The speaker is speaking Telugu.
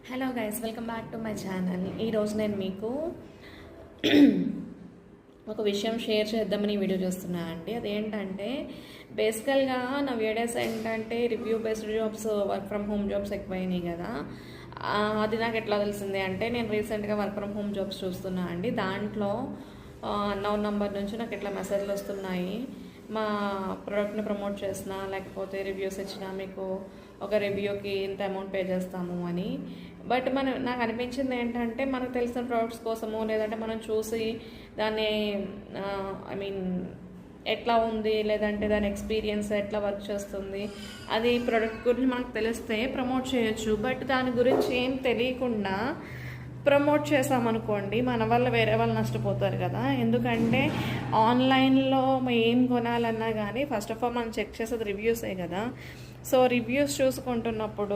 Hello guys, welcome back to my channel. ఈరోజు నేను మీకు ఒక విషయం షేర్ చేద్దామని వీడియో చేస్తున్నా అండి. అదేంటంటే బేసికల్గా నా వీడియోస్ ఏంటంటే review based jobs, work from home jobs ఎక్కువైనాయి కదా. అది నాకు ఎట్లా తెలిసింది అంటే నేను రీసెంట్గా వర్క్ ఫ్రమ్ హోమ్ జాబ్స్ చూస్తున్నా అండి. దాంట్లో అన్నోన్ నంబర్ నుంచి నాకు ఇట్లా మెసేజ్లు వస్తున్నాయి. మా ప్రోడక్ట్ని ప్రమోట్ చేసినా లేకపోతే రివ్యూస్ ఇచ్చినా మీకు ఒక రివ్యూకి ఇంత అమౌంట్ పే చేస్తాము అని. బట్ నాకు అనిపించింది ఏంటంటే మనకు తెలిసిన ప్రోడక్ట్స్ కోసము, లేదంటే మనం చూసి దాన్ని ఎట్లా ఉంది, లేదంటే దాని ఎక్స్పీరియన్స్ ఎట్లా వర్క్ చేస్తుంది, అది ప్రోడక్ట్ గురించి మనకు తెలిస్తే ప్రమోట్ చేయొచ్చు. బట్ దాని గురించి ఏం తెలియకుండా ప్రమోట్ చేసామనుకోండి, మన వల్ల వేరే వాళ్ళు నష్టపోతారు కదా. ఎందుకంటే ఆన్లైన్లో ఏం కొనాలన్నా కానీ ఫస్ట్ ఆఫ్ ఆల్ మనం చెక్ చేసేది రివ్యూసే కదా. So reviews చూసుకుంటున్నప్పుడు